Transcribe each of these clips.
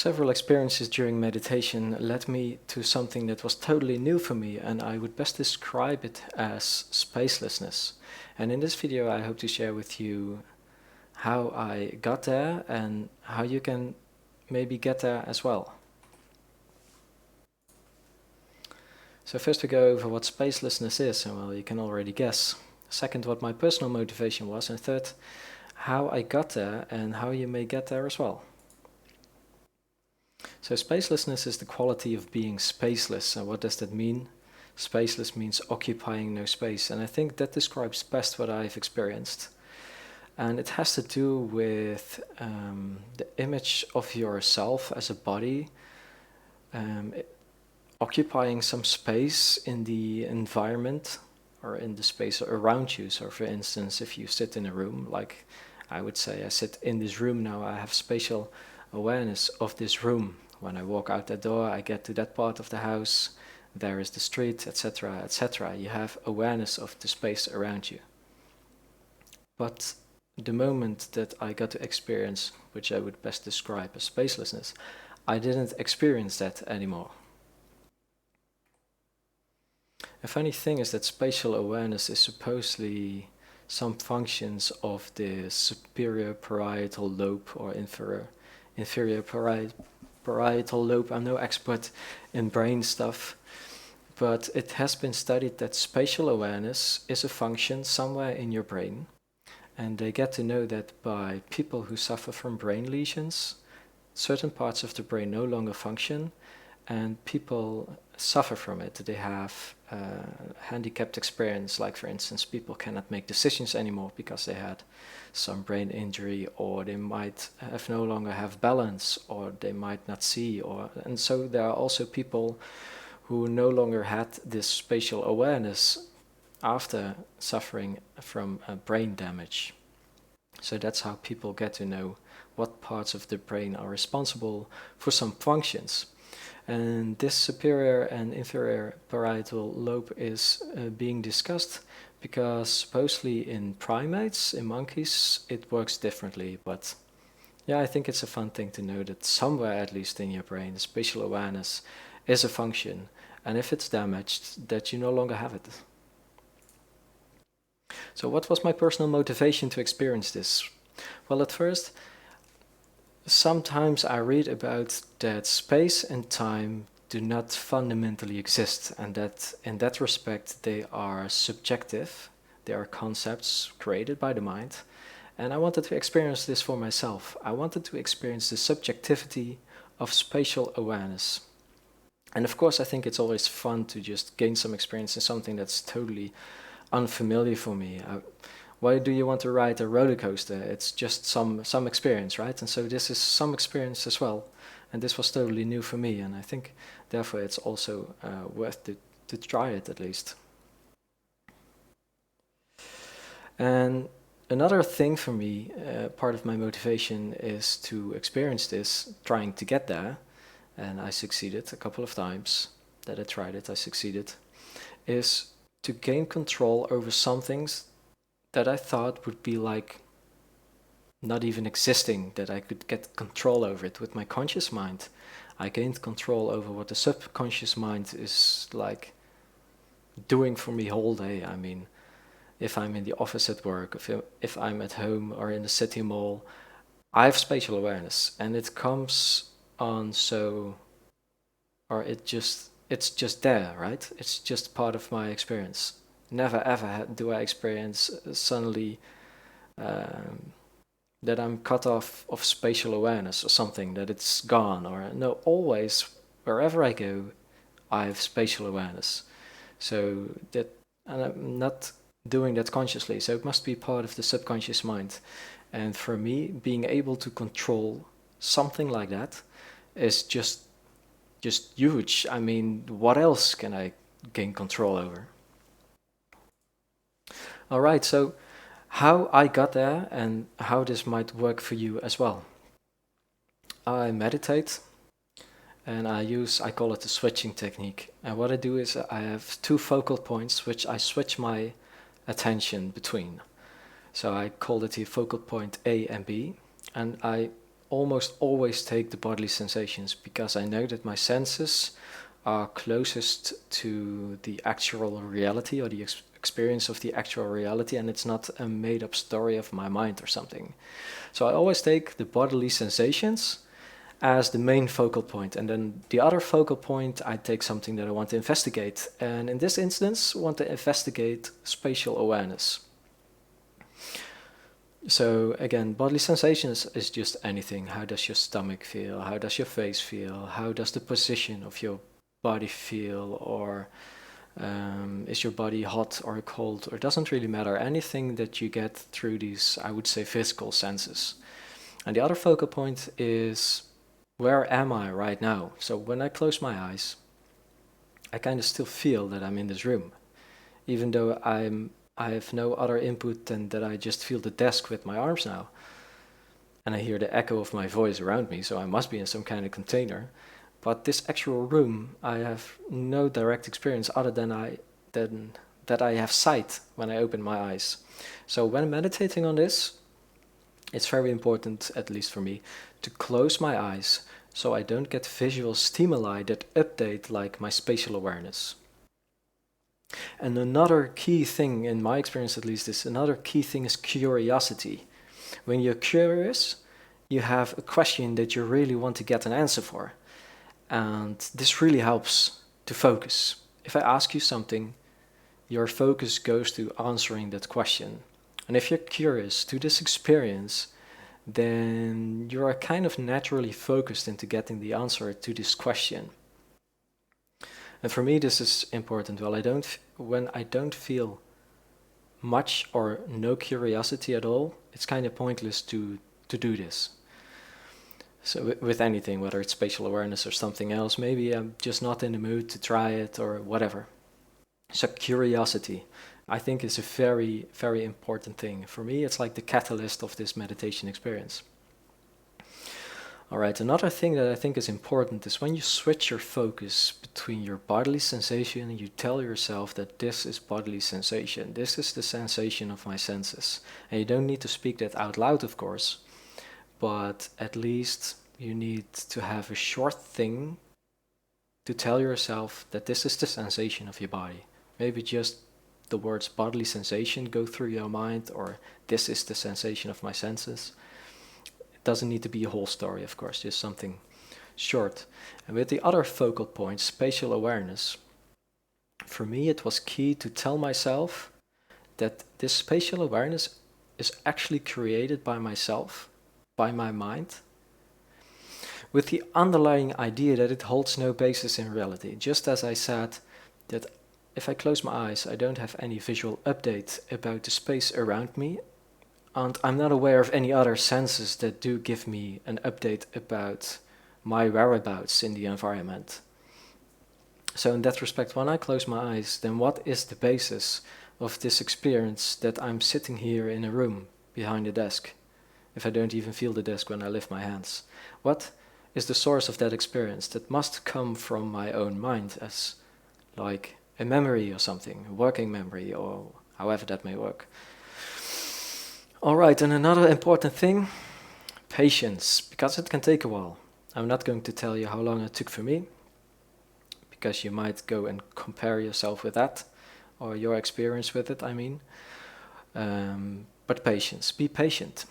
Several experiences during meditation led me to something that was totally new for me, and I would best describe it as spacelessness. And in this video I hope to share with you how I got there and how you can maybe get there as well. So first we go over what spacelessness is, and well, you can already guess. Second, what my personal motivation was, and third, how I got there and how you may get there as well. So spacelessness is the quality of being spaceless. And what does that mean? Spaceless means occupying no space, and I think that describes best what I've experienced. And it has to do with the image of yourself as a body, occupying some space in the environment or in the space around you. So for instance, if you sit in a room, like I would say I sit in this room now, I have spatial awareness of this room. When I walk out that door, I get to that part of the house, there is the street, etc., etc. You have awareness of the space around you. But the moment that I got to experience, which I would best describe as spacelessness, I didn't experience that anymore. A funny thing is that spatial awareness is supposedly some functions of the superior parietal lobe or inferior parietal lobe. I'm no expert in brain stuff, but it has been studied that spatial awareness is a function somewhere in your brain, and they get to know that by people who suffer from brain lesions, certain parts of the brain no longer function, and people suffer from it. They have handicapped experience, like for instance, people cannot make decisions anymore because they had some brain injury, or they might have no longer have balance, or they might not see, and so there are also people who no longer had this spatial awareness after suffering from brain damage. So that's how people get to know what parts of the brain are responsible for some functions. And this superior and inferior parietal lobe is being discussed because supposedly in primates, in monkeys, it works differently. But yeah, I think it's a fun thing to know that somewhere, at least in your brain, spatial awareness is a function. And if it's damaged, that you no longer have it. So what was my personal motivation to experience this? Well, at first, sometimes I read about that space and time do not fundamentally exist, and that in that respect they are subjective, they are concepts created by the mind, and I wanted to experience this for myself. I wanted to experience the subjectivity of spatial awareness. And of course I think it's always fun to just gain some experience in something that's totally unfamiliar for me. Why do you want to ride a roller coaster? It's just some experience, right? And so this is some experience as well. And this was totally new for me, and I think therefore it's also worth to try it at least. And another thing for me, part of my motivation is to experience this, trying to get there, and I succeeded a couple of times that I tried it, I succeeded, is to gain control over some things that I thought would be like not even existing, that I could get control over it with my conscious mind. I gained control over what the subconscious mind is like doing for me whole day. I mean, if I'm in the office at work, if I'm at home or in the city mall, I have spatial awareness, and it comes on it's just there, right? It's just part of my experience. Never ever do I experience suddenly that I'm cut off of spatial awareness or something, that it's gone, or no, always, wherever I go, I have spatial awareness. So that, and I'm not doing that consciously, so it must be part of the subconscious mind. And for me, being able to control something like that is just huge. I mean, what else can I gain control over? All right, so how I got there and how this might work for you as well. I meditate, and I call it the switching technique. And what I do is I have two focal points which I switch my attention between. So I call it the focal point A and B, and I almost always take the bodily sensations because I know that my senses are closest to the actual reality or the experience of the actual reality, and it's not a made up story of my mind or something. So I always take the bodily sensations as the main focal point, and then the other focal point I take something that I want to investigate, and in this instance I want to investigate spatial awareness. So again, bodily sensations is just anything. How does your stomach feel? How does your face feel? How does the position of your body feel? Or is your body hot or cold? Or it doesn't really matter. Anything that you get through these, I would say, physical senses. And the other focal point is, where am I right now? So when I close my eyes, I kind of still feel that I'm in this room, even though I have no other input than that I just feel the desk with my arms now. And I hear the echo of my voice around me, so I must be in some kind of container. But this actual room, I have no direct experience other than that I have sight when I open my eyes. So when meditating on this, it's very important, at least for me, to close my eyes so I don't get visual stimuli that update like my spatial awareness. And another key thing, in my experience at least, is another key thing is curiosity. When you're curious, you have a question that you really want to get an answer for. And this really helps to focus. If I ask you something, your focus goes to answering that question. And if you're curious to this experience, then you are kind of naturally focused into getting the answer to this question. And for me, this is important. When I don't feel much or no curiosity at all, it's kind of pointless to do this. So with anything, whether it's spatial awareness or something else, maybe I'm just not in the mood to try it or whatever. So curiosity, I think, is a very, very important thing. For me, it's like the catalyst of this meditation experience. All right, another thing that I think is important is when you switch your focus between your bodily sensation and you tell yourself that this is bodily sensation, this is the sensation of my senses. And you don't need to speak that out loud, of course, but at least you need to have a short thing to tell yourself that this is the sensation of your body. Maybe just the words bodily sensation go through your mind, or this is the sensation of my senses. Doesn't need to be a whole story, of course, just something short. And with the other focal point, spatial awareness, for me it was key to tell myself that this spatial awareness is actually created by myself, by my mind, with the underlying idea that it holds no basis in reality. Just as I said that if I close my eyes, I don't have any visual update about the space around me, and I'm not aware of any other senses that do give me an update about my whereabouts in the environment. So in that respect, when I close my eyes, then what is the basis of this experience that I'm sitting here in a room behind a desk, if I don't even feel the desk when I lift my hands? What is the source of that experience? That must come from my own mind, as like a memory or something, a working memory, or however that may work. All right, and another important thing, patience, because it can take a while. I'm not going to tell you how long it took for me, because you might go and compare yourself with that, or your experience with it, I mean. But patience, be patient.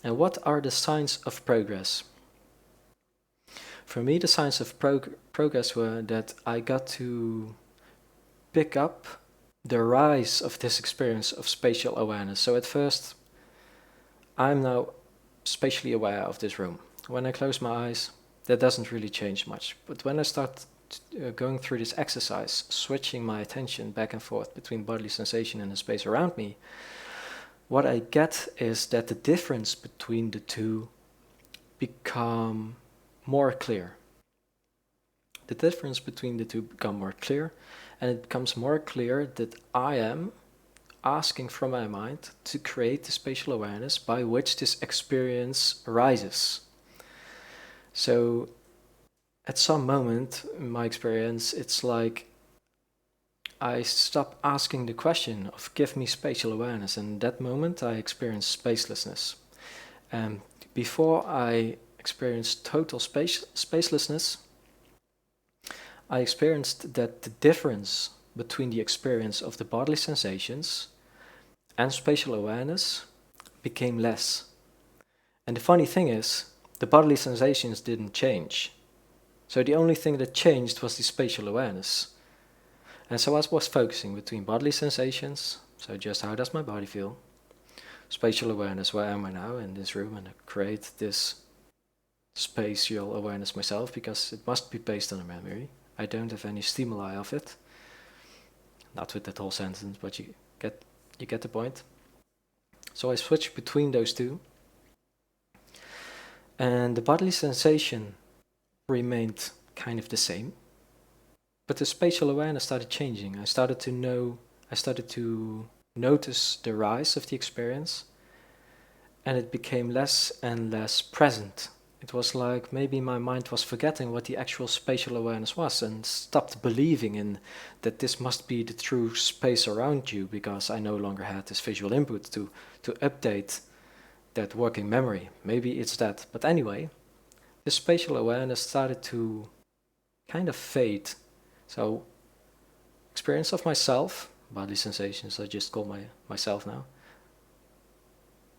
And what are the signs of progress? For me, the signs of progress were that I got to pick up the rise of this experience of spatial awareness. So at first, I'm now spatially aware of this room. When I close my eyes, that doesn't really change much. But when I start going through this exercise, switching my attention back and forth between bodily sensation and the space around me, what I get is that the difference between the two become more clear. The difference between the two become more clear, and it becomes more clear that I am asking from my mind to create the spatial awareness by which this experience arises. So at some moment in my experience, it's like I stop asking the question of give me spatial awareness, and in that moment I experience spacelessness. And before I experienced total spacelessness, I experienced that the difference between the experience of the bodily sensations and spatial awareness became less. And the funny thing is, the bodily sensations didn't change. So the only thing that changed was the spatial awareness. And so I was focusing between bodily sensations, so just how does my body feel, spatial awareness, where am I now in this room, and I create this spatial awareness myself because it must be based on a memory. I don't have any stimuli of it. Not with that whole sentence, but you get the point. So I switched between those two, and the bodily sensation remained kind of the same, but the spatial awareness started changing. I started to notice the rise of the experience, and it became less and less present. It was like maybe my mind was forgetting what the actual spatial awareness was and stopped believing in that this must be the true space around you, because I no longer had this visual input to update that working memory. Maybe it's that. But anyway, the spatial awareness started to kind of fade. So experience of myself, bodily sensations, I just call myself now.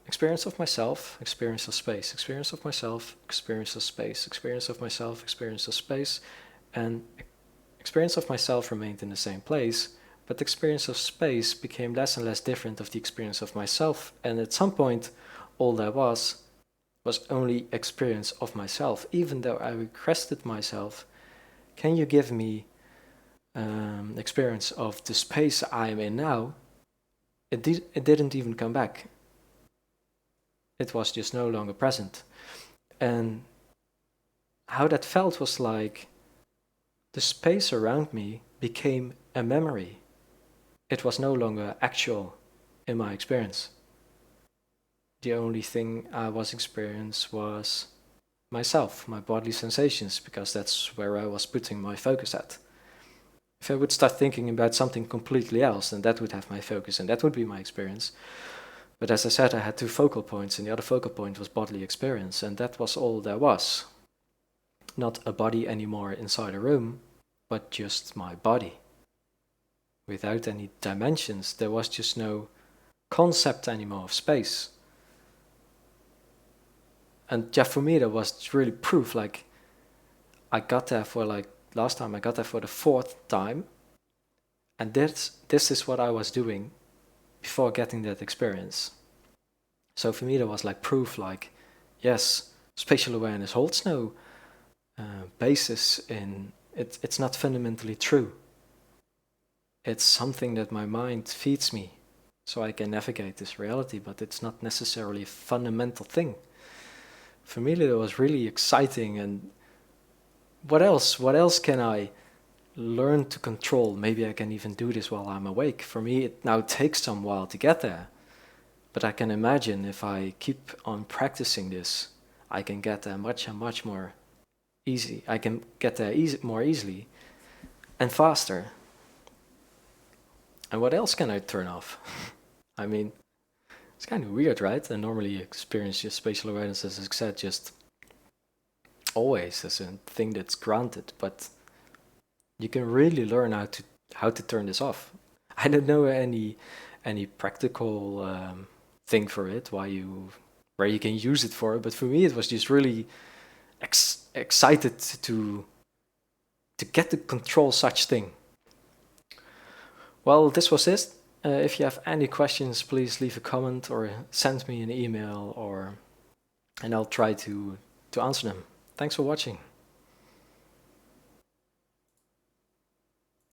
Experience of myself, experience of space, experience of myself, experience of space, experience of myself, experience of space, and experience of myself remained in the same place, but the experience of space became less and less different of the experience of myself, and at some point all there was only experience of myself, even though I requested myself, can you give me experience of the space I'm in now? It didn't even come back. It was just no longer present. And how that felt was like the space around me became a memory. It was no longer actual in my experience. The only thing I was experiencing was myself, my bodily sensations, because that's where I was putting my focus at. If I would start thinking about something completely else, then that would have my focus and that would be my experience. But as I said, I had two focal points, and the other focal point was bodily experience, and that was all there was. Not a body anymore inside a room, but just my body. Without any dimensions, there was just no concept anymore of space. And yeah, for me that was really proof, like I got there for last time I got there for the fourth time, and this is what I was doing before getting that experience. So for me that was like proof, like yes, spatial awareness holds no basis in it. It's not fundamentally true. It's something that my mind feeds me so I can navigate this reality, but it's not necessarily a fundamental thing. For me that was really exciting, and what else can I learn to control? Maybe I can even do this while I'm awake. For me it now takes some while to get there, but I can imagine if I keep on practicing this, I can get there much more easy. I can get there more easily and faster. And what else can I turn off? I mean, it's kind of weird, right? I normally experience just spatial awareness, as I said, just always as a thing that's granted, but you can really learn how to turn this off. I don't know any practical thing for it, where you can use it for, but for me it was just really excited to get to control such thing. Well, this was it. If you have any questions, please leave a comment or send me an email, and I'll try to answer them. Thanks for watching.